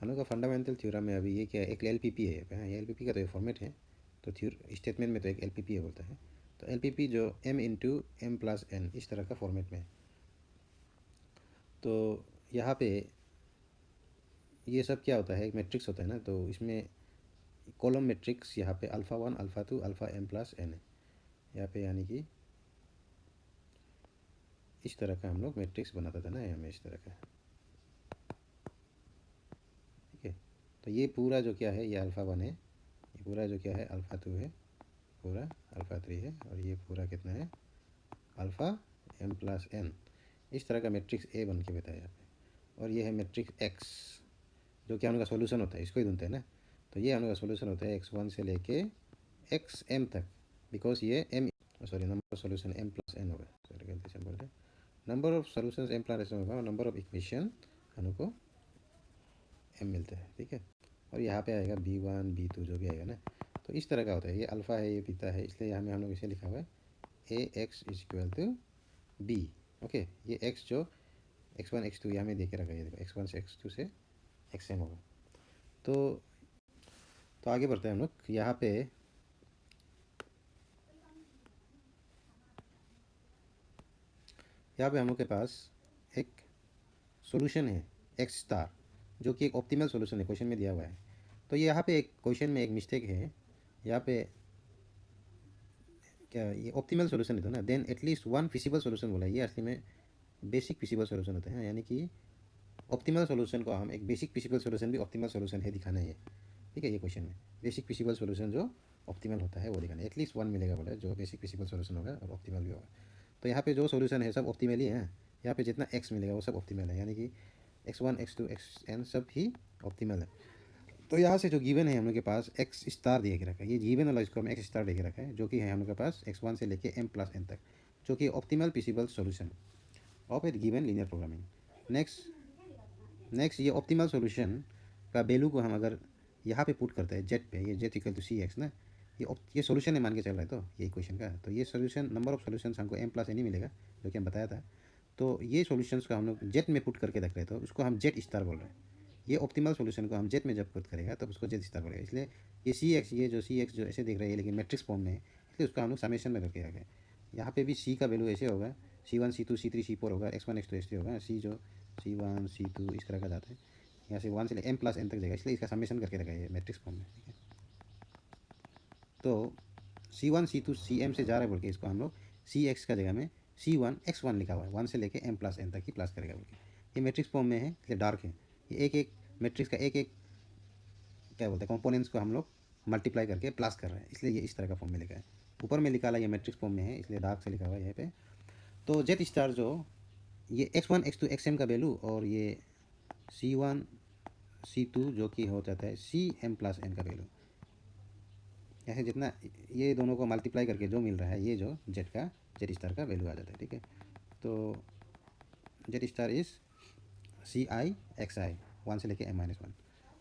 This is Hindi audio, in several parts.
हम लोग का फंडामेंटल थ्योरम में अभी ये क्या है, एक एलपीपी है यहाँ पे। ये एलपीपी का तो ये फॉर्मेट है, तो स्टेटमेंट में तो एक एलपीपी है बोलता है। तो एलपीपी जो m into M plus N इस तरह का फॉर्मेट में है। तो यहाँ पे ये सब क्या होता है, एक मैट्रिक्स होता है ना, तो इसमें कॉलम मैट्रिक्स यहाँ पे alpha 1 alpha 2 alpha m plus n है यहाँ पे, यानी कि इस तरह का हम लोग मैट्रिक्स बनाता था ना यहाँ में, इस तरह का। ठीक है, तो ये पूरा जो क्या है, ये अल्फ़ा 1 है, ये पूरा जो क्या है अल्फ़ा 2 है, पूरा अल्फ़ा 3 है, और ये पूरा कितना है अल्फ़ा m प्लस n। इस तरह का मैट्रिक्स ए बन के बताया यहाँ पे। और ये है मैट्रिक्स एक्स जो कि हम लोग का सोल्यूशन होता है, इसको ही ढूंढते हैं ना। तो ये हम लोग का सोल्यूशन होता है x1 से लेके xm तक, बिकॉज ये m sorry number of solution m plus n होगा। सॉरी गलती से बोल रहे, number of solution m plus n होगा और नंबर ऑफ इक्वेशन हमको m मिलता है। ठीक है, और यहाँ पे आएगा b1 b2 जो भी आएगा ना, तो इस तरह का होता है। ये अल्फ़ा है, ये बीटा है, इसलिए यहाँ में हम लोग इसे लिखा हुआ है ax is equal to b। Okay, ये x जो x1 x2 यहाँ में देखे रखा है, ये देखो x1 से x2 से xm होगा। तो आगे बढ़ते हैं हम लोग। यहाँ पे हम लोग के पास एक सॉल्यूशन है एक्स स्टार, जो कि एक ऑप्टिमल सॉल्यूशन है, क्वेश्चन में दिया हुआ है। तो ये यहाँ पे एक क्वेश्चन में एक मिस्टेक है, यहाँ पे क्या ये ऑप्टिमल सॉल्यूशन है तो ना, then at least one feasible solution बोला है। ये असली में बेसिक फिजिबल सॉल्यूशन होता है, यानी कि ऑप्टिमल सॉल्यूशन को हम एक बेसिक फिजिबल सॉल्यूशन भी ऑप्टिमल सॉल्यूशन है दिखाना है। ठीक है, ये क्वेश्चन में बेसिक फिजिबल सॉल्यूशन जो ऑप्टिमल होता है वो दिखाना है। एटलीस्ट वन मिलेगा बोला है, जो बेसिक फिजिबल सॉल्यूशन होगा और ऑप्टिमल भी होगा। तो यहाँ पे जो सॉल्यूशन है सब ऑप्टिमल ही है। यहाँ पे जितना x मिलेगा वो सब ऑप्टिमल है, यानी कि x1 x2 xn सब ही ऑप्टिमल है। तो यहाँ से जो गिवन है हम लोग के पास एक्स स्टार दे के रखा है, ये गिवन वाला इसको हम एक्स स्टार दे के रखा है, जो कि है हम लोग के पास x1 से लेके m प्लस n तक, जो कि optimal feasible solution of A given linear programming. Next ये ऑप्टिमल सॉल्यूशन का वैल्यू को हम अगर यहाँ पे पुट करते हैं जेड पे, ये Z equal to C X ना, ये सॉल्यूशन है मान के चल रहा है, तो ये इक्वेशन का, तो ये सॉल्यूशन नंबर ऑफ सॉल्यूशंस हमको m प्लस n ही मिलेगा, जो कि हम बताया था। तो ये सॉल्यूशंस को हम लोग जेड में पुट करके रख रहे हैं, तो उसको हम जेड स्टार बोल रहे हैं। ये ऑप्टिमल सॉल्यूशन को हम जेड में जब पुट करेगा तब उसको जेड स्टार बोलेगा। इसलिए ये सी एक्स, ये जो सी एक्स जो ऐसे दिख रहा है लेकिन मैट्रिक्स फॉर्म में है, इसलिए उसको हम लोग समेशन में करके रखें। यहाँ पे भी सी का वैल्यू ऐसे होगा, C1 C2 C3 C4 होगा, x1 x2 x3 होगा, सी जो C1 C2 इस तरह का जाता है, यहाँ से 1 से m प्लस n तक जाएगा, इसलिए इसका समेशन करके रखा है मैट्रिक्स फॉर्म में। ठीक है, तो C1 C2 Cm से जा रहा है बोल के इसको हम लोग Cx का जगह में C1 x1 लिखा हुआ है, 1 से लेके m प्लस n तक ही प्लस करेगा बोल के। ये मैट्रिक्स फॉर्म में है इसलिए डार्क है। ये एक एक मैट्रिक्स का एक एक क्या बोलते हैं कंपोनेंट्स को हम लोग मल्टीप्लाई करके प्लस कर रहे हैं, इसलिए ये इस तरह का फॉर्म में लिखा है। ऊपर में लिखा है ये मैट्रिक्स फॉर्म में है, इसलिए डार्क से लिखा हुआ है यहाँ पे। तो जेड स्टार जो ये x1 x2 xm का वैल्यू और ये C1 C2 जो कि हो जाता है Cm प्लस n का वैल्यू, ऐसे जितना ये दोनों को मल्टीप्लाई करके जो मिल रहा है, ये जो जेड स्टार का वैल्यू आ जाता है। ठीक है, तो Z star is CI XI 1 से लेके m-1।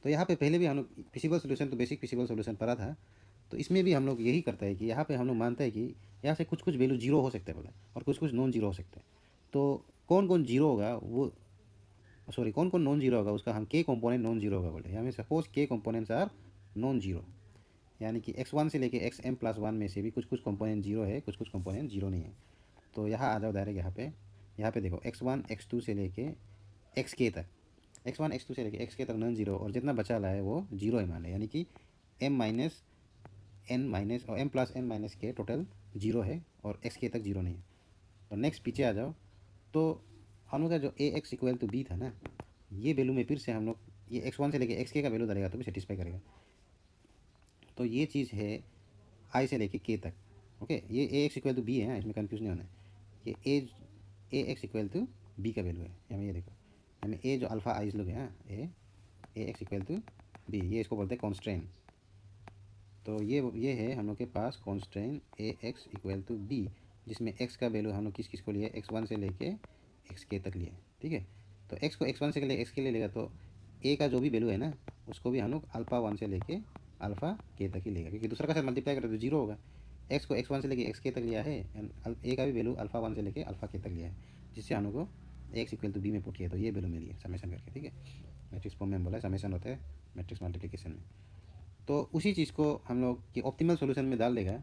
तो यहाँ पे पहले भी हम लोग फिजिबल सोल्यूशन तो बेसिक फिजिबल सोल्यूशन पढ़ा था, तो इसमें भी हम लोग यही करता है कि यहाँ पे हम लोग मानते हैं कि यहाँ से कुछ कुछ वैल्यू जीरो हो सकता है बोला, और कुछ कुछ नॉन जीरो हो सकता है। तो कौन कौन जीरो होगा वो, सॉरी कौन कौन नॉन जीरो होगा उसका हम के कंपोनेंट नॉन जीरो होगा बोले। यहाँ में सपोज के कंपोनेंट्स आर नॉन जीरो, यानी कि x1 से लेके xm प्लस 1 में से भी कुछ कुछ कंपोनेंट जीरो है, कुछ कुछ कंपोनेंट जीरो नहीं है। तो यहाँ आ जाओ डायरेक्ट यहाँ पे देखो x1 x2 से लेके xk तक, x1 x2 से लेके xk तक नॉन जीरो, और जितना बचा रहा है वो जीरो है मान लें, यानी कि m माइनस n माइनस और m प्लस n माइनस के टोटल जीरो है और xk तक जीरो नहीं है। तो नेक्स्ट पीछे आ जाओ, तो हम लोग का जो ax इक्वल टू b था ना, ये वैल्यू में फिर से हम लोग ये x1 से लेके xk का वैल्यू डालेगा तो भी सेटिस्फाई करेगा। तो ये चीज़ है i से लेके k तक। ओके, ये ax इक्वल टू b है, इसमें कंफ्यूज नहीं होना है। ये ax इक्वल टू b का वैल्यू है, हमें ये देखो, हमें a जो अल्फ़ा आइज लोग हैं ax इक्वल टू b, ये इसको बोलते हैं कॉन्स्ट्रेंट। तो ये है हम लोग के पास constraint ax equal to b, जिसमें x का वैल्यू हम लोग किस किस को लिए, x1 से लेके xk तक लिए। ठीक है, तो x को x1 से लेके xk ले लेगा, तो a का जो भी वैल्यू है ना उसको भी हम लोग अल्फ़ा 1 से लेके अल्फ़ा k तक ही लेगा, क्योंकि दूसरा का साथ मल्टीप्लाई करें तो जीरो होगा। x को x1 से लेके xk तक लिया है एंड a का भी वैल्यू अल्फ़ा 1 से लेके अल्फ़ा k तक लिया है, जिससे हम लोग को x इक्वल टू b में पुट किया, तो ये वैल्यू मिली है समेशन करके। ठीक है, मैट्रिक्स फॉर्म में हम बोला समेशन होता है मैट्रिक्स मल्टीप्लिकेशन में। तो उसी चीज़ को हम लोग कि ऑप्टिमल सोल्यूशन में डाल देगा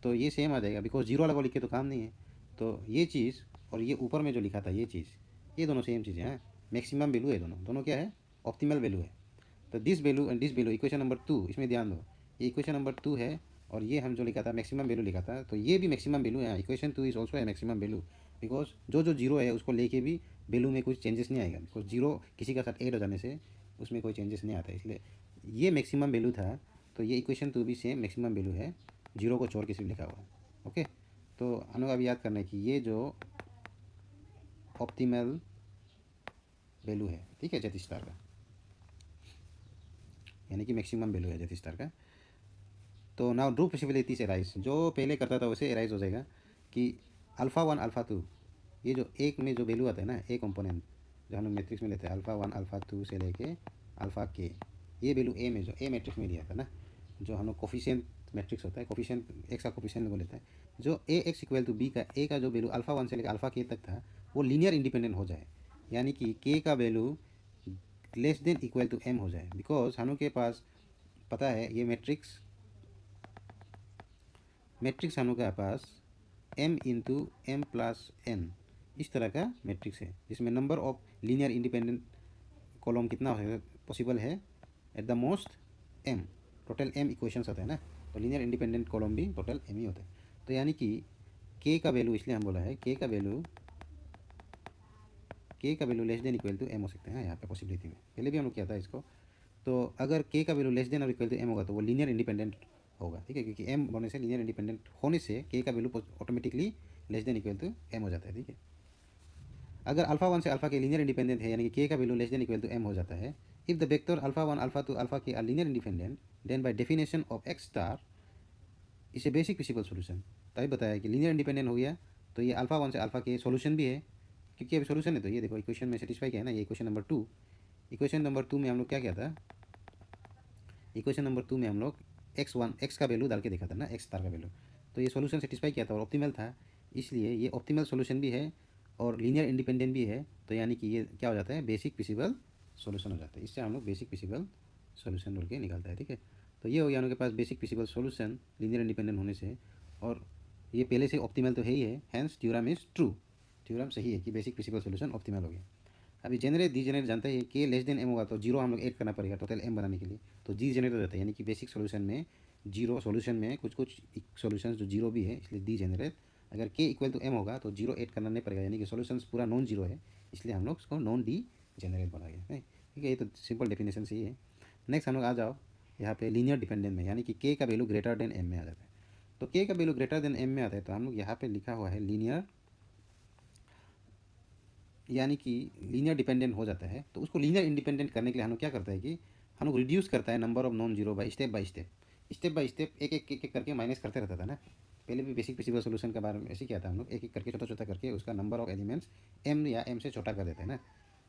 तो ये सेम आ जाएगा, बिकॉज जीरो वाला को लिख के तो काम नहीं है। तो ये चीज़ और ये ऊपर में जो लिखा था ये चीज़, ये दोनों सेम चीज़ है, मैक्सिमम वैल्यू है, दोनों दोनों क्या है, ऑप्टिमल वैल्यू है। तो this value and this value equation number 2, इसमें ध्यान दो, ये इक्वेशन नंबर 2 है और ये हम जो लिखा था मैक्सिमम वैल्यू लिखा था, तो ये भी मैक्सिमम वैल्यू है। इक्वेशन 2 इज ऑल्सो है मैक्सिमम वैल्यू, बिकॉज जो जो जीरो है उसको लेके भी वैल्यू में कुछ चेंजेस नहीं आएगा, बिकॉज जीरो किसी का साथ ऐड हो जाने से उसमें कोई चेंजेस नहीं आता, इसलिए ये मैक्सिमम वैल्यू था। तो ये इक्वेशन 2 भी सेम मैक्सिमम वैल्यू है, जीरो को छोड़ के सिर्फ लिखा हुआ है। ओके, तो हम लोग अभी याद करना है कि ये जो ऑप्टिमल वैल्यू है, ठीक है, जेड स्टार का, यानी कि मैक्सिमम वैल्यू है जेड स्टार का। तो नाउ ड्रू पॉसिबिलिटीज एराइज, जो पहले करता था वैसे एराइज हो जाएगा कि अल्फ़ा 1 अल्फ़ा 2, ये जो एक में जो वैल्यू आता है ना, ए कंपोनेंट जो हम लोग मैट्रिक्स में लेते हैं अल्फ़ा 1 अल्फ़ा 2 से लेके अल्फ़ा के, ये वैल्यू ए में जो ए मैट्रिक्स में लिया था ना, जो हम लोग कोफिशिएंट मैट्रिक्स होता है, कोफिशिएंट एक्स का कोफिशिएंट को लेता है, जो ए एक्स इक्वल टू बी का ए का जो वैल्यू अल्फ़ा 1 से लेकर अल्फ़ा के तक था वो लीनियर इंडिपेंडेंट हो जाए, यानी कि के का value less than equal to M हो जाए, बिकॉज हम लोग के पास पता है ये मैट्रिक्स हम लोग के पास m into M plus N इस तरह का मैट्रिक्स है, जिसमें number of linear independent column कितना है पॉसिबल है, at the most m, total m equations होता है ना, तो लीनियर इंडिपेंडेंट कॉलम भी टोटल m ही होता है। तो यानी कि k का वैल्यू, इसलिए हम बोला है k का value less than equal to m हो सकते हैं यहाँ पे पॉसिबिलिटी में, पहले भी हम लोग किया था इसको। तो अगर k का वैल्यू लेस देन और इक्वल टू m होगा तो वो लीनियर इंडिपेंडेंट होगा, ठीक है, क्योंकि m होने से लीनियर इंडिपेंडेंट होने से k का value automatically less than equal to m हो जाता है, ठीक है। अगर अल्फा 1 से अल्फा के लीनियर इंडिपेंडेंट है, यानी कि k का value less than equal to m हो जाता है, if the vector alpha 1 alpha 2 alpha k are linear independent, then by definition of x star इसे बेसिक फिजिबल सोल्यूशन, तभी बताया कि लीनियर इंडिपेंडेंट हो गया तो ये अल्फा 1 से अल्फा के सोल्यूशन भी है, क्योंकि अभी सोल्यूशन है। तो ये देखो इक्वेशन में सेटिस्फाई किया है ना, ये इक्वेशन नंबर 2, इक्वेशन नंबर 2 में हम लोग क्या किया था, इक्वेशन नंबर 2 में हम लोग एक्स का वैल्यू डाल के देखा था ना, एक्स स्टार का वैल्यू, तो ये सोल्यूशन सेटिस्फाई किया था और ऑप्टिमल था, इसलिए ये ऑप्टिमल सोल्यूशन भी है और लीनियर इंडिपेंडेंट भी है, तो यानी कि ये क्या हो जाता है, बेसिक फिजिबल सोल्यूशन हो जाता है। इससे हम लोग बेसिक फिजिबल सोल्यूशन बोल के निकालता है, ठीक है। तो ये हो गया हम लोग के पास basic feasible solution linear independent होने से, और ये पहले से ऑप्टिमल तो है ही है, hence theorem is true, theorem सही है कि बेसिक फिजिबल सोल्यूशन ऑप्टिमल हो गया। अभी जेनरेट डी जेनरेट जानते हैं कि लेस देन एम होगा तो जीरो हम लोग ऐड करना पड़ेगा टोटल एम बनाने के लिए, तो डी जेनरेट हो जाता है, यानी कि बेसिक सोल्यूशन में जीरो, सोल्यूशन में कुछ कुछ सोल्यूशन जो जीरो भी है, इसलिए डी जेनरेट। अगर के इक्वल टू एम होगा तो जीरो ऐड करना नहीं पड़ेगा, यानी कि सोल्यूशन पूरा नॉन जीरो है, इसलिए हम लोग उसको नॉन डी जेनरेट बोला गया है, ठीक है। ये तो सिंपल डेफिनेशन सही है। नेक्स्ट हम लोग आ जाओ यहाँ पे लीनियर डिपेंडेंट में, यानी कि के का वैल्यू ग्रेटर देन एम में आ जाता है। तो के का वैल्यू ग्रेटर देन एम में आता है, तो हम लोग यहाँ पे लिखा हुआ है लीनियर, यानी कि लीनियर डिपेंडेंट हो जाता है। तो उसको लीनियर इंडिपेंडेंट करने के लिए हम लोग क्या करता है कि हम लोग रिड्यूस करता है number of non zero by step by step एक करके माइनस करते रहता था ना। पहले भी बेसिक फिजिकल सोल्यूशन के बारे में ऐसे किया था हम लोग, एक एक करके छोटा छोटा करके उसका नंबर ऑफ एलिमेंट्स एम या एम से छोटा कर देते हैं ना,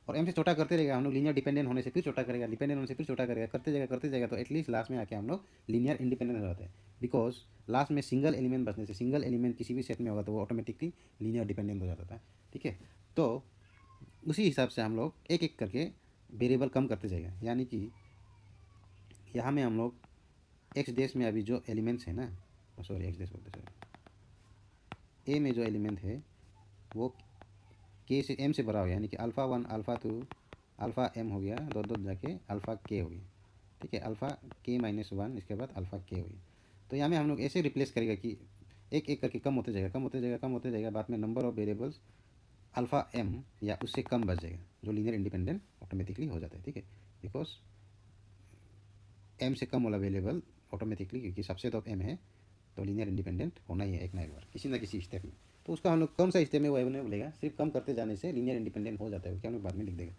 और एम से छोटा करते रहेगा हम लोग, लीनियर डिपेंडेंट होने से फिर छोटा करेगा, डिपेंडेंट होने से फिर छोटा करेगा, करते जाएगा, तो एटलीस्ट लास्ट में आके हम लोग लीनियर इंडिपेंडेंट हो जाते हैं, बिकॉज लास्ट में सिंगल एलिमेंट बचने से, सिंगल एलिमेंट किसी भी सेट में होगा तो वो ऑटोमेटिकली लीनियर डिपेंडेंट हो जाता था, ठीक है। तो उसी हिसाब से हम लोग एक एक करके वेरिएबल कम करते जाएगा, यानी कि यहाँ में हम लोग एक्स डैश में अभी जो एलिमेंट्स है ना, सॉरी एक्स डैश बोलते सॉरी, ए में जो एलिमेंट है वो के से एम से बड़ा हो गया, यानी कि अल्फ़ा 1 अल्फ़ा 2 अल्फ़ा एम हो गया, दो दो जाके अल्फ़ा के हो गया, ठीक है, अल्फ़ा के माइनस 1, इसके बाद अल्फ़ा के हो गया। तो यहाँ में हम लोग ऐसे रिप्लेस करेगा कि एक एक करके कम होते जाएगा, बाद में number of variables alpha M या उससे कम बच जाएगा, जो लीनियर इंडिपेंडेंट ऑटोमेटिकली हो जाता है, ठीक है, बिकॉज एम से कम वाला वेरिएबल ऑटोमेटिकली, क्योंकि सबसेट ऑफ एम है तो लीनियर इंडिपेंडेंट होना ही है एक ना एक बार किसी ना किसी स्टेप में। तो उसका हम लोग कौन सा स्टेप में वो नहीं बोलेगा, सिर्फ कम करते जाने से लीनियर इंडिपेंडेंट हो जाता है, क्या हम लोग बाद में लिख देगा।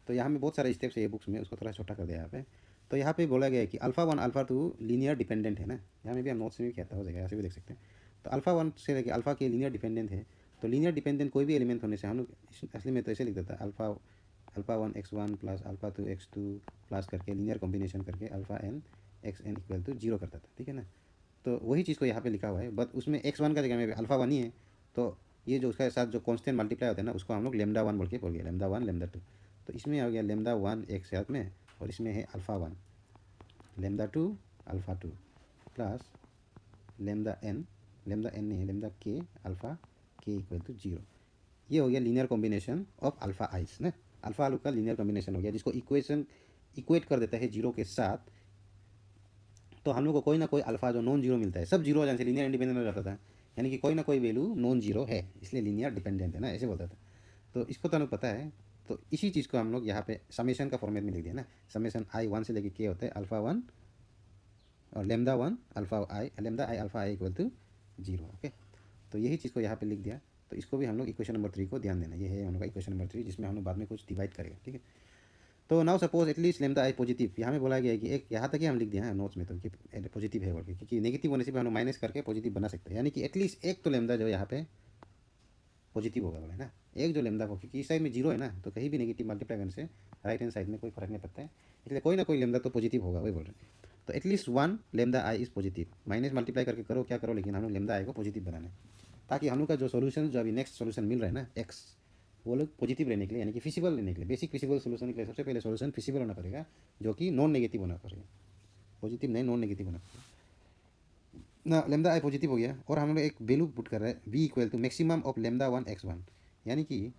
तो यहाँ में बहुत सारे स्टेप्स है ये बुक्स में, उसको थोड़ा छोटा कर दिया यहाँ पे। तो यहाँ पे बोला गया है कि अल्फ़ा 1 अल्फ़ा 2 लीनियर डिपेंडेंट है ना, यहाँ में भी हम नोट्स में भी कहता हो जाएगा, ऐसे भी देख सकते हैं। तो अल्फ़ा 1 से लेकर अल्फ़ा के लीनियर डिपेंडेंट है, तो लीनियर डिपेंडेंट कोई भी एलिमेंट होने से हम लोग असली में तो ऐसे लिख देता है alpha 1 x1 plus alpha 2 x2 plus करके लीनियर कॉम्बिनेशन करके alpha n x n equal to zero करता था, ठीक है ना। तो वही चीज़ को यहाँ पे लिखा हुआ है, बट उसमें x1 का जगह में अल्फ़ा 1 ही है, तो ये जो उसके साथ जो कॉन्स्टेंट मल्टीप्लाई होता है ना, उसको हम लोग लेमडा 1 बोल के बोल गया, लेमडा 1 लेमडा 2। तो इसमें आ गया लेमदा 1 एक साथ में, और इसमें है alpha 1, lambda 2 alpha 2 plus lambda n नहीं है, lambda k alpha k equal to 0। ये हो गया linear combination of alpha I's ना, अल्फ़ा का लीनियर कॉम्बिनेशन हो गया, जिसको इक्वेट कर देता है जीरो के साथ। तो हम लोग को कोई ना कोई अल्फ़ा जो नॉन जीरो मिलता है, सब जीरो हो जाने से लीनियर इंडिपेंडेंट हो जाता था, यानी कि कोई ना कोई वैल्यू नॉन जीरो है, इसलिए लीनियर डिपेंडेंट है ना, ऐसे बोलता था। तो इसको तो हमें पता है, तो इसी चीज़ को हम लोग यहाँ पे समेशन का फॉर्मेट में लिख दिया ना, समेशन आई 1 से लेके के होता है अल्फ़ा 1 और lambda 1 alpha I, lambda I alpha I equal to 0। Okay, तो यही चीज़ को यहाँ पे लिख दिया। तो इसको भी हम लोग इक्वेशन नंबर 3 को ध्यान देना, ये है हम लोग का इक्वेशन नंबर 3, जिसमें हम लोग बाद में कुछ डिवाइड करेगा, ठीक है। तो नाउ सपोज एटलीस्ट लेमदा आई पॉजिटिव, यहाँ में बोला गया है कि एक, यहाँ तक ही हम लिख दिया है नोट्स में तो कि पॉजिटिव है बोल के, क्योंकि नेगेटिव होने से भी हम लोग माइनस करके पॉजिटिव बना सकते हैं, यानी कि एटलीस्ट एक तो लेमदा जो यहाँ पे पॉजिटिव होगा बोले ना, एक जो लेमदा को, क्योंकि इस साइड में जीरो है ना, तो कहीं भी नेगेटिव मल्टीप्लाई करने से राइट हैंड साइड में कोई फर्क नहीं पड़ता है, इसलिए कोई ना कोई लेमदा तो पॉजिटिव होगा, वही बोल रहे हैं। तो at least one lambda I is positive, minus multiply करके करो क्या करो, लेकिन हम लोग लेमदा आई को पॉजिटिव बनाना है, ताकि हम लोग का जो सोल्यूशन जो अभी नेक्स्ट सोल्यूशन मिल रहा है ना एक्स, वो लोग पॉजिटिव रहने के लिए, यानी कि फिजिबल रहने के लिए, बेसिक फिजिबल सोल्यूशन के लिए सबसे पहले सोल्यूशन फिजिबल होना पड़ेगा, जो कि नॉन नेगेटिव होना पड़ेगा, पॉजिटिव नहीं नॉन नेगेटिव होना पड़ेगा ना। लेमदा आई पॉजिटिव हो गया, और हम लोग एक वैल्यू पुट कर रहे हैं B equal to maximum of lambda 1 x1, यानी कि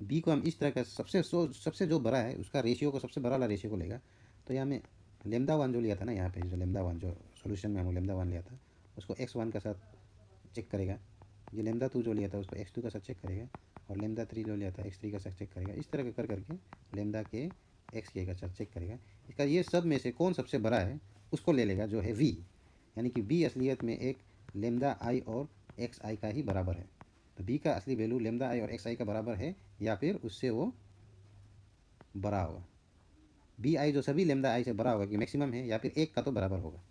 बी को हम इस तरह का सबसे जो बड़ा है उसका रेशियो को, सबसे बड़ा वाला रेशियो को लेगा। तो यहाँ में लेमदा 1 जो लिया था ना, यहाँ पे जो लेमदा 1 जो सोल्यूशन में हम लेमदा 1 लिया था, उसको x1 का साथ चेक करेगा, जो लेमदा 2 जो लिया था उसको x2 का साथ चेक करेगा, और लेमदा 3 जो लिया था x3 का साथ चेक करेगा। इस तरह कर करके लेमदा के x का साथ चेक करेगा। इसका ये सब में से कौन सबसे बड़ा है उसको ले लेगा, जो है v, यानी कि b असलियत में एक लेमदा आई और एक्स आई का ही बराबर है। तो b का असली वैल्यू लेमदा आई और एक्स आई का बराबर है, या फिर उससे वो बड़ा होगा। बी आई जो सभी लेमदा आई से बड़ा होगा कि मैक्सिमम है, या फिर एक का तो बराबर होगा।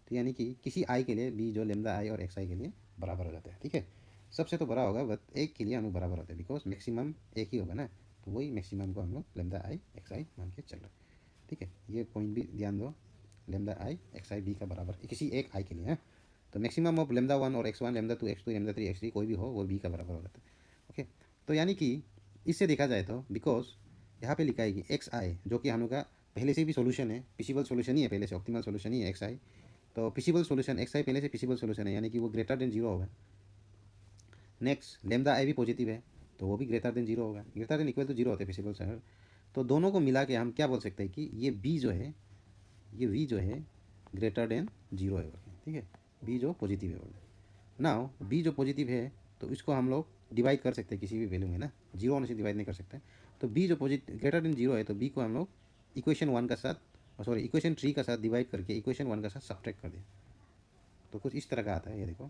तो यानी कि किसी आई के लिए बी जो लेमदा आई और एक्स आई के लिए बराबर हो जाता है, ठीक है। सबसे तो बड़ा होगा, बट एक के लिए हम लोग बराबर होते हैं, बिकॉज मैक्सिमम एक ही होगा ना, तो वही मैक्सिमम को हम लोग लेमदा आई एक्स आई मान के चल रहे हैं, ठीक है। ये पॉइंट भी ध्यान दो, लेमदा आई एक्स आई बी का बराबर किसी एक आई के लिए है। तो मैक्सिमम ऑफ लेमदा 1 और x1, lambda 2 x2, lambda 3 x3 कोई भी हो, वो बी का बराबर हो जाता है, ओके। तो यानी कि इससे देखा जाए तो, बिकॉज यहाँ पे लिखा है कि एक्स आई, जो कि हम लोग का पहले से भी सोल्यूशन है, पिसिबल सोल्यूशन ही है, पहले से ऑप्टिमल सोल्यूशन ही है एक्स आई। तो पिसिबल सोल्यूशन एक्स आई पहले से पिसिबल सोल्यूशन है, यानी कि वो ग्रेटर देन जीरो होगा। नेक्स्ट लेमदा आई भी पॉजिटिव है, तो वो भी ग्रेटर देन जीरो होगा, greater than equal to zero होते हैं पिसिबल सर। तो दोनों को मिला के हम क्या बोल सकते हैं कि ये बी जो है, ये वी जो है ग्रेटर देन जीरो है, ठीक है। बी जो पॉजिटिव है नाउ, बी जो पॉजिटिव है तो इसको हम लोग डिवाइड कर सकते हैं किसी भी वैल्यू में ना, जीरो होने से डिवाइड नहीं कर सकते। तो बी जो पॉजिटिव ग्रेटर देन जीरो है, तो बी को हम लोग इक्वेशन 1 का साथ, सॉरी इक्वेशन 3 का साथ डिवाइड करके इक्वेशन 1 का साथ सब्ट्रैक्ट कर दिया, तो कुछ इस तरह का आता है। ये देखो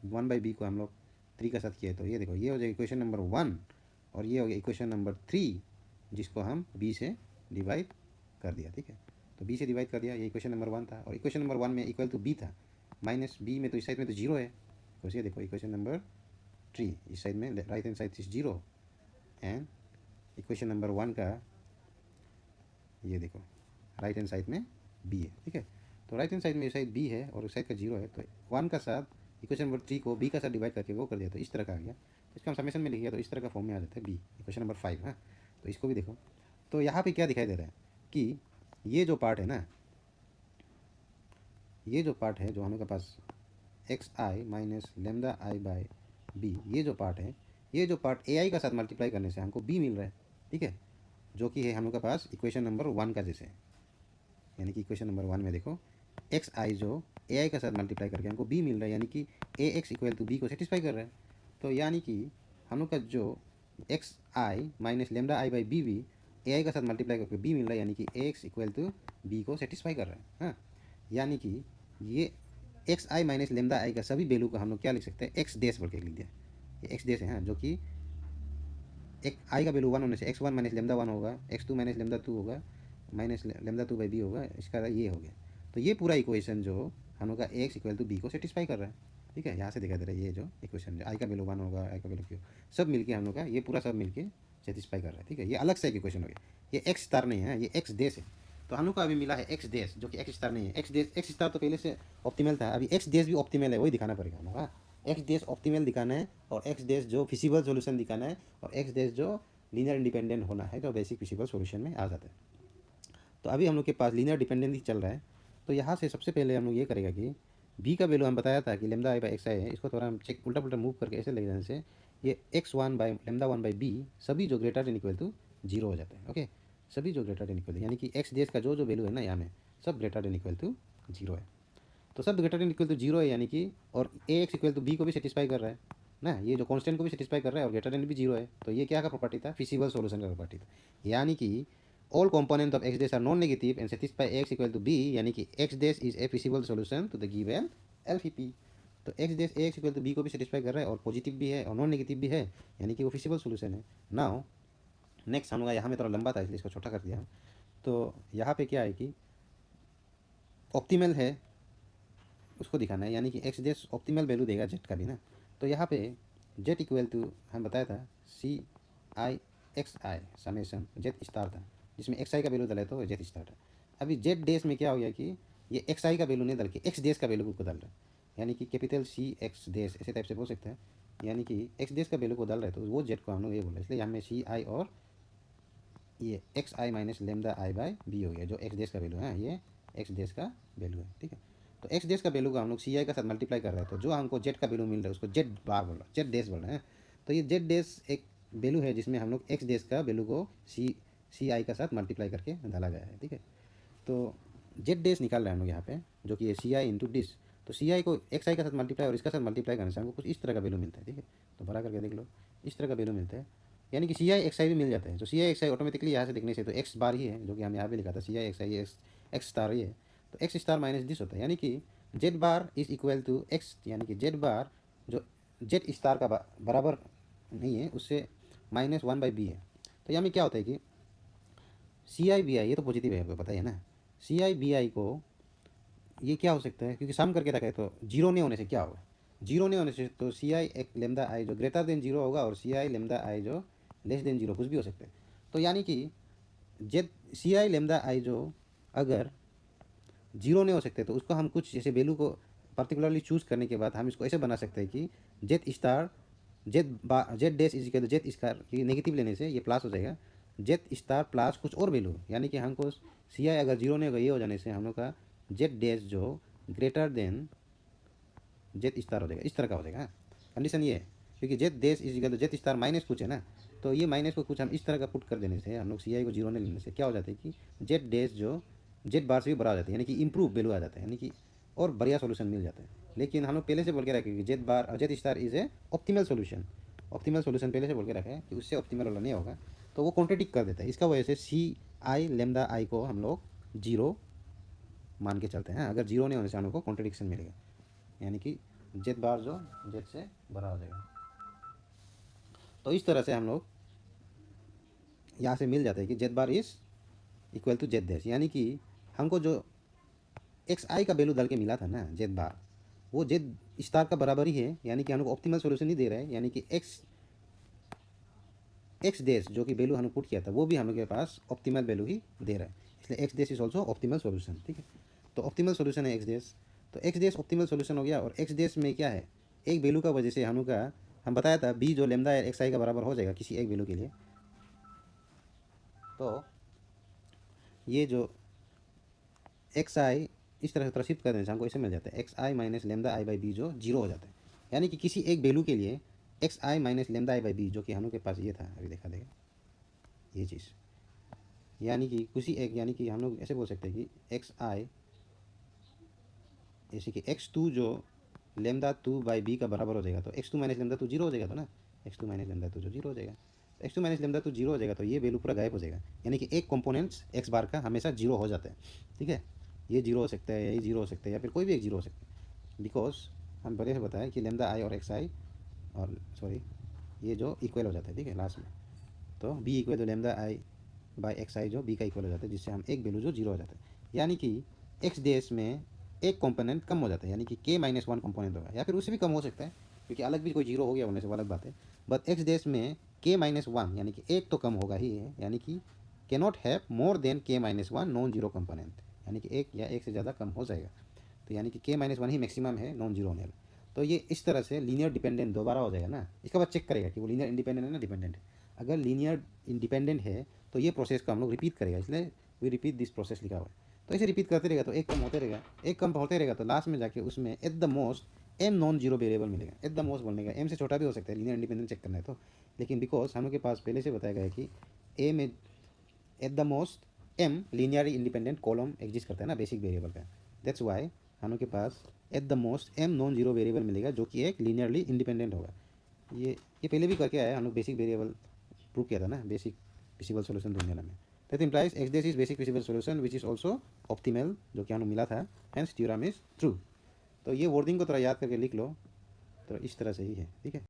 1/b को हम लोग 3 का साथ किए, तो ये देखो ये हो जाएगा इक्वेशन नंबर 1, और ये हो गया इक्वेशन नंबर 3, जिसको हम बी से डिवाइड कर दिया, ठीक है। तो बी से डिवाइड कर दिया, ये इक्वेशन नंबर 1 था, और इक्वेशन नंबर 1 में इक्वल टू बी था, माइनस बी में तो इस साइड में तो जीरो है, तो ये देखो इक्वेशन नंबर 3 इस साइड में right hand side is zero, and equation number 1 का ये देखो राइट हैंड साइड में बी है, ठीक है। तो राइट हैंड साइड में इस साइड बी है और उस साइड का जीरो है, तो 1 का साथ इक्वेशन नंबर 3 को बी का साथ डिवाइड करके वो कर दिया, तो इस तरह का आ गया। तो इसको हम समेशन में लिख गया, तो इस तरह का फॉर्म में आ जाता है बी, इक्वेशन नंबर 5 है। तो इसको भी देखो, तो यहाँ पे क्या दिखाई दे रहा है कि ये जो पार्ट है ना, ये जो पार्ट है जो हम लोग के पास x I minus lambda I bye B, ये जो पार्ट है, ये जो पार्ट ए आई का साथ मल्टीप्लाई करने से हमको बी मिल रहा है, ठीक है, जो कि है हम लोग के पास इक्वेशन नंबर 1 का जैसे, यानी कि इक्वेशन नंबर 1 में देखो एक्स आई जो ए आई का साथ मल्टीप्लाई करके हमको बी मिल रहा है, यानी कि ए एक्स इक्वल टू बी को सेटिस्फाई कर रहा है। तो यानी कि हम लोग का जो X I minus lambda I by B भी ए आई का साथ मल्टीप्लाई करके बी मिल रहा है, यानी कि ए एक्स इक्वल टू बी को सेटिस्फाई कर रहा है, हाँ। यानी कि ये एक्स आई माइनस लेमदा आई का सभी वैल्यू को हम लोग क्या लिख सकते हैं, एक्स डैश बोल के लिख दिया, ये एक्स डैश है, हाँ, जो कि एक आई का वैल्यू 1 होने से x1 माइनस लेमदा 1 होगा, x2 माइनस लेमदा 2 होगा, माइनस लेमदा 2 बाई बी होगा, इसका ये हो गया। तो ये पूरा इक्वेशन जो हम लोग का एक्स इक्वल टू बी को सेटिस्फाई कर रहा है, ठीक है। यहाँ से दिखाई दे रहा है ये जो इक्वेशन जो आई का वैल्यू 1 होगा, आई का वैल्यू क्यू, सब मिलके हम लोग का ये पूरा सब मिलके सेटिस्फाई कर रहा है, ठीक है। ये अलग से एक इक्वेशन हो गया, ये एक्स स्टार नहीं है, ये एक्स डैश है। तो हम लोग को अभी मिला है एक्स डैश, जो कि एक्स स्टार नहीं है। एक्स स्टार तो पहले से ऑप्टिमल था, अभी एक्स डैश भी ऑप्टिमल है, वही दिखाना पड़ेगा हम लोग। एक्स डैश ऑप्टिमल दिखाना है, और एक्स डैश जो फिजिबल सोल्यूशन दिखाना है, और एक्स डैश जो लीनियर इंडिपेंडेंट होना है तो बेसिक फिजिकल सॉल्यूशन में आ जाता है। तो अभी हम लोग के पास लीनियर डिपेंडेंसी चल रहा है, तो यहाँ से सबसे पहले हम लोग ये करेगा कि बी का वैल्यू हम बताया था कि लेमदा आई बाई एक्स आई है, इसको थोड़ा हम चेक उल्टा पुल्टा मूव करके ऐसे ले जाने से ये x1 by lambda one by B सभी जो greater than equal to zero हो जाता है। ओके, सभी जो ग्रेटर देन इक्वल यानी कि एक्स डेज का जो वैल्यू है ना यहाँ में सब greater than equal to zero है। तो सब greater than equal to zero है यानी कि, और A X equal to B को भी सेटिस्फाई कर रहा है ना, ये जो कांस्टेंट को भी सेटिस्फाई कर रहा है और ग्रेटर देन भी जीरो है। तो ये क्या का प्रॉपर्टी था, फिजिबल सॉल्यूशन का प्रॉपर्टी था। यानी कि all components of x dash are non-negative and satisfy x equal to b, यानी कि x dash is a feasible solution to the given LVP। तो x dash ax equal to b को भी सेटिस्फाई कर रहा है और पॉजिटिव भी है और नॉन नेगेटिव भी है, यानी कि वो फिजिबल सॉल्यूशन है। नाउ नेक्स्ट हम लोग यहाँ में थोड़ा लंबा था इसलिए इसको छोटा कर दिया। तो यहाँ पे क्या है कि ऑप्टिमल है उसको दिखाना है, यानी कि x dash ऑप्टिमल वैल्यू देगा z का भी ना। तो यहाँ पे z इक्वल टू हम बताया था c i x i summation z star था, जिसमें एक्स आई का वैल्यू डाला तो जेड स्टार है। अभी जेड डेस में क्या हो गया कि ये एक्स आई का वैल्यू नहीं डाल के एक्स डेस का वैल्यू को डाल रहा है, यानी कि कैपिटल सी एक्स डेस ऐसे टाइप से बोल सकते हैं, यानी कि एक्स डेस का वैल्यू को डाल रहा है तो वो जेड को हम लोग ये बोला, इसलिए यहाँ में सी आई और ये X I minus lambda I by B हो गया, जो एक्स डेस का वैल्यू है ये एक्स डेस का वैल्यू है। ठीक है, तो एक्स डेस का वैल्यू को हम लोग सी आई का साथ मल्टीप्लाई कर रहे हैं, तो जो हमको जेड का वैल्यू मिल रहा है उसको जेड बार बोल रहा है, जेड डेस बोल रहे हैं। तो ये जेड डेस एक वैल्यू है जिसमें हम लोग एक्स डेस का वैल्यू को सी आई का साथ मल्टीप्लाई करके डाला गया है। ठीक है, तो जेड डेस निकाल रहे हैं हम लोग यहाँ पे, जो कि ये सी आई इंटू डिस। तो सी आई को एक्स आई का साथ मल्टीप्लाई और इसका साथ मल्टीप्लाई करने से हमको कुछ इस तरह का वैल्यू मिलता है। ठीक है, तो बड़ा करके देख लो, इस तरह का वैल्यू मिलता है, यानी कि सी आई एक्स आई भी मिल जाता है। तो सी आई एक्स आई ऑटोमेटिकली यहाँ से देखने से तो एक्स बार ही है, जो कि हम यहाँ पे लिखा था c i x I x star ही है, तो एक्स स्टार माइनस दिस होता है, यानी कि Z bar is equal to X, यानी कि जेड बार जो जेड स्टार का बराबर नहीं है उससे माइनस वन बाई बी है। तो यहाँ में क्या होता है कि सी आई बी आई ये तो पॉजिटिव है, आपको पता है ना, सी आई बी आई को ये क्या हो सकता है, क्योंकि सम करके रखा है तो जीरो नहीं होने से क्या होगा, जीरो नहीं होने से तो सी आई एक लेमदा आई जो ग्रेटर देन जीरो होगा और सी आई लेमदा आई जो लेस देन जीरो कुछ भी हो सकता है। तो यानी कि जेड सी आई लेमदा आई जो अगर जीरो नहीं हो सकते तो उसको हम कुछ जैसे वैल्यू को पर्टिकुलरली चूज़ करने के बाद हम इसको ऐसे बना सकते हैं कि Z star Z dash is equal to Z star की नेगेटिव लेने से ये प्लस हो जाएगा, जेड स्टार प्लस कुछ और वैल्यू, यानी कि हमको सी आई अगर जीरो नहीं होगा ये हो जाने से हम लोग का जेड डैश जो ग्रेटर देन जेड स्टार हो जाएगा, इस तरह का हो जाएगा। कंडीशन ये है क्योंकि Z dash is equal to Z star minus कुछ है ना, तो ये माइनस को कुछ हम इस तरह का पुट कर देने से हम लोग सी आई को जीरो नहीं लेने से क्या हो जाता है कि जेड डैश जो जेड बार से भी बड़ा हो जाता है, यानी कि इंप्रूव वैल्यू आ जाता है, यानी कि और बढ़िया सोल्यूशन मिल जाता है। लेकिन हम लोग पहले से बोल के रखे कि Z bar Z star is a optimal solution, optimal solution पहले से बोल के रखा है कि उससे ऑप्टिमल वाला नहीं होगा, तो वो कॉन्ट्रेडिक्ट कर देता है। इसका वजह से सी आई लेमदा आई को हम लोग जीरो मान के चलते हैं, अगर जीरो नहीं होने से हम लोग को कॉन्ट्रेडिक्शन मिलेगा, यानी कि जेड बार जो जेड से बड़ा हो जाएगा। तो इस तरह से हम लोग यहाँ से मिल जाता है कि Z bar is equal to Z dash, यानी कि हमको जो एक्स आई का वैल्यू डाल के मिला था ना जेड बार, वो जेड स्टार का बराबर ही है, यानी कि हम लोग ऑप्टिमल सॉल्यूशन नहीं दे रहे हैं, यानी कि एक्स एक्स डैश जो कि वैल्यू हमने पुट किया था वो भी हम लोग के पास ऑप्टिमल वैल्यू ही दे रहा है, इसलिए x dash is also optimal solution. ठीक है, तो ऑप्टिमल सॉल्यूशन है एक्स डैश, तो एक्स डैश ऑप्टिमल सॉल्यूशन हो गया। और एक्स डैश में क्या है, एक वैल्यू का वजह से हम लोग का हम बताया था बी जो लेमदा एक्स आई का बराबर हो जाएगा किसी एक वैल्यू के लिए, तो ये जो एक्स आई इस तरह से प्रसिद्ध कर देने से हमको ऐसे मिल जाता है X I minus lambda I by B जो जीरो हो जाता है, यानी कि किसी एक वैल्यू के लिए X I minus lambda I by B जो कि हम लोग के पास ये था, अभी देखा देगा ये चीज़, यानी कि किसी एक, यानी कि हम लोग ऐसे बोल सकते हैं कि एक्स आई जैसे कि एक्स टू जो लेमदा टू बाई बी का बराबर हो जाएगा, तो X two minus lambda two zero हो जाएगा, तो ना X two minus lambda two जो जीरो हो जाएगा, तो X two minus lambda two zero हो जाएगा, तो ये वैल्यू पूरा गायब हो जाएगा, यानी कि एक कंपोनेंट्स एक्स बार का हमेशा जीरो हो जाता है। ठीक है, ये जीरो हो सकता है, ये जीरो हो सकता है, या फिर कोई भी एक जीरो हो सकता है, बिकॉज हम पहले से बताया कि लेमदा आई और एक्स आई और सॉरी ये जो इक्वल हो जाता है। ठीक है, लास्ट में तो b equal to lambda I by x i जो बी का इक्वल हो जाता है, जिससे हम एक वैल्यू जो जीरो हो जाता है, यानी कि एक्स डैश में एक कंपोनेंट कम हो जाता है, यानी कि के माइनस वन कंपोनेंट होगा, या फिर उससे भी कम हो सकता है क्योंकि अलग भी कोई जीरो हो गया होने से वो अलग बात है, बट एक्स डैश में के माइनस वन यानी कि एक तो कम होगा ही है, यानी कि के नॉट हैव मोर देन के minus one non zero component, यानी कि एक या एक से ज़्यादा कम हो जाएगा, तो यानी कि के माइनस वन ही मैक्सिमम है नॉन जीरो होने वाला। तो ये इस तरह से लीनियर डिपेंडेंट दोबारा हो जाएगा ना, इसके बाद चेक करेगा कि वो लीनियर इंडिपेंडेंट है ना डिपेंडेंट है। अगर लीनियर इंडिपेंडेंट है तो ये प्रोसेस को हम लोग रिपीट करेगा, इसलिए वी रिपीट दिस प्रोसेस लिखा हुआ है। तो ऐसे रिपीट करते रहेगा तो एक कम होते रहेगा, एक कम होते रहेगा तो लास्ट में जाके उसमें at the most M non zero variable मिलेगा। एट द मोस्ट बोलने का एम से छोटा भी हो सकता है, लीनियर इंडिपेंडेंट चेक करना है तो, लेकिन बिकॉज हम लोग के पास पहले से बताया गया है कि ए में at the most m linearly independent column exist करता है ना बेसिक वेरिएबल का, दैट्स वाई हम लोग के पास at the most M non zero variable मिलेगा जो कि एक लीनियरली इंडिपेंडेंट होगा। ये पहले भी करके आया हम लोग, बेसिक वेरिएबल प्रूव किया था ना बेसिक फिजिबल सॉल्यूशन ढूंढने में। That implies x dash is basic feasible solution which is also optimal, जो कि हमें मिला था, हेंस थ्योरम इज ट्रू। तो ये वर्डिंग को थोड़ा याद करके लिख लो, तो इस तरह से ही है, ठीक है।